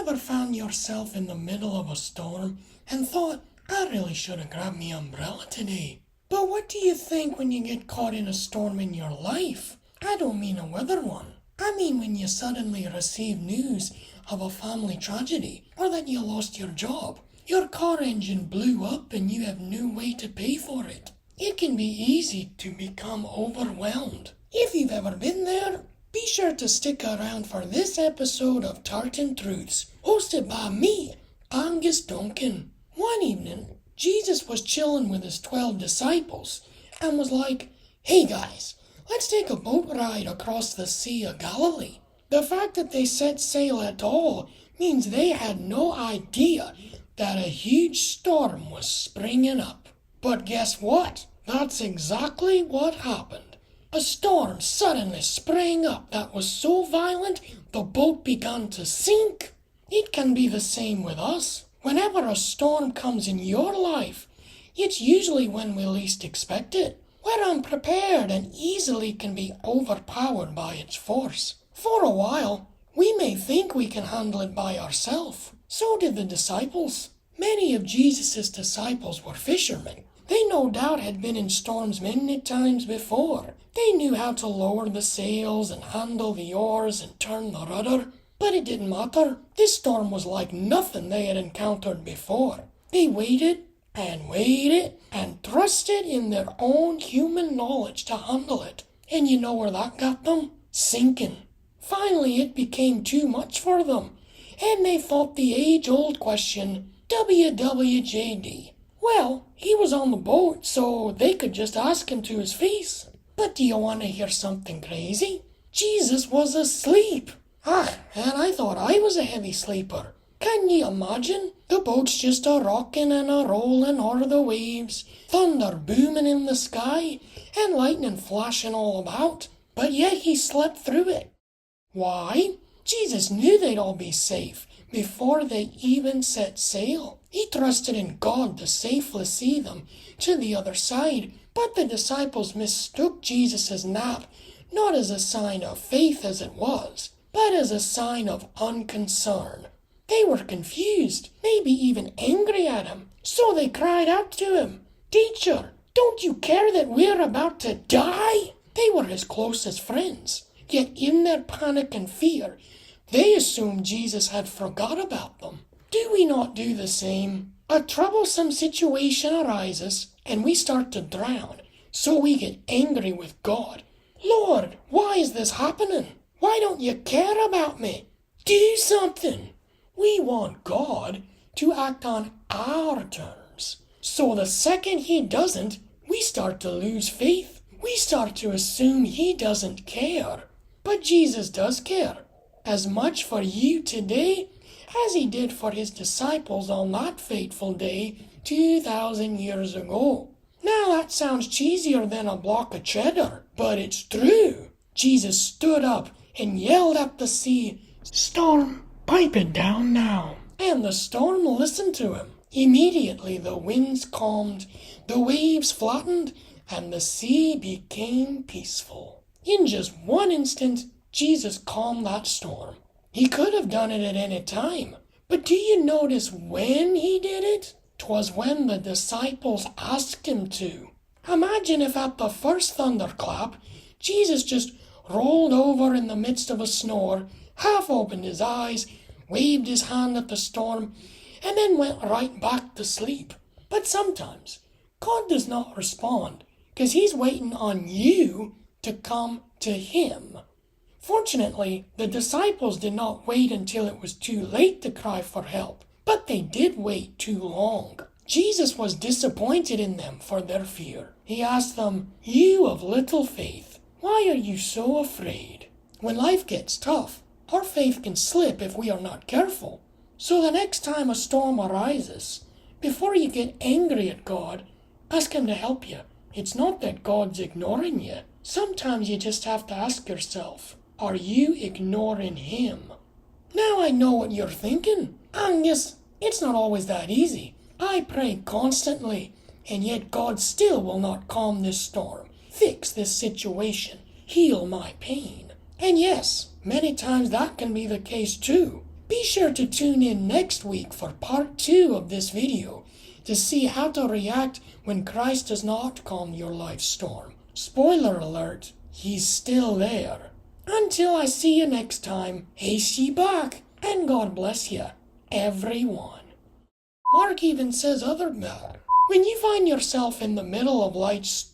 ever found yourself in the middle of a storm and thought, I really should have grabbed my umbrella today? But what do you think when you get caught in a storm in your life? I don't mean a weather one. I mean when you suddenly receive news of a family tragedy, or that you lost your job. Your car engine blew up and you have no way to pay for it. It can be easy to become overwhelmed. If you've ever been there, be sure to stick around for this episode of Tartan Truths, hosted by me, Angus Duncan. One evening, Jesus was chilling with his 12 disciples and was like, hey guys, let's take a boat ride across the Sea of Galilee. The fact that they set sail at all means they had no idea that a huge storm was springing up. But guess what? That's exactly what happened. A storm suddenly sprang up that was so violent the boat began to sink. It can be the same with us. Whenever a storm comes in your life, it's usually when we least expect it. We're unprepared and easily can be overpowered by its force. For a while, we may think we can handle it by ourselves. So did the disciples. Many of Jesus' disciples were fishermen. They no doubt had been in storms many times before. They knew how to lower the sails and handle the oars and turn the rudder. But it didn't matter. This storm was like nothing they had encountered before. They waited and trusted in their own human knowledge to handle it. And you know where that got them? Sinking. Finally, it became too much for them. And they thought the age-old question, WWJD. Well, he was on the boat, so they could just ask him to his face. But do you want to hear something crazy? Jesus was asleep. And I thought I was a heavy sleeper. Can you imagine? The boat's just a rocking and a rolling o'er the waves, thunder booming in the sky, and lightning flashing all about. But yet he slept through it. Why? Jesus knew they'd all be safe before they even set sail. He trusted in God to safely see them to the other side. But the disciples mistook Jesus' nap not as a sign of faith as it was, but as a sign of unconcern. They were confused, maybe even angry at him. So they cried out to him, Teacher, don't you care that we're about to die? They were his closest friends. Yet in their panic and fear, they assumed Jesus had forgot about them. Do we not do the same? A troublesome situation arises and we start to drown, so we get angry with God. Lord, why is this happening? Why don't you care about me? Do something. We want God to act on our terms. So the second he doesn't, we start to lose faith. We start to assume he doesn't care. But Jesus does care, as much for you today as he did for his disciples on that fateful day 2,000 years ago. Now that sounds cheesier than a block of cheddar, but it's true. Jesus stood up and yelled at the sea, Storm, pipe it down now. And the storm listened to him. Immediately the winds calmed, the waves flattened, and the sea became peaceful. In just one instant, Jesus calmed that storm. He could have done it at any time. But do you notice when he did it? 'Twas when the disciples asked him to. Imagine if at the first thunderclap, Jesus just rolled over in the midst of a snore, half opened his eyes, waved his hand at the storm, and then went right back to sleep. But sometimes God does not respond because he's waiting on you to come to him. Fortunately, the disciples did not wait until it was too late to cry for help, but they did wait too long. Jesus was disappointed in them for their fear. He asked them, You of little faith, why are you so afraid? When life gets tough, our faith can slip if we are not careful. So the next time a storm arises, before you get angry at God, ask him to help you. It's not that God's ignoring you. Sometimes you just have to ask yourself, are you ignoring him? Now I know what you're thinking. Angus, it's not always that easy. I pray constantly, and yet God still will not calm this storm, fix this situation, heal my pain. And yes, many times that can be the case too. Be sure to tune in next week for part 2 of this video to see how to react when Christ does not calm your life storm. Spoiler alert, he's still there. Until I see you next time, haste ye back, and God bless you, everyone. Mark even says when you find yourself in the middle of lights?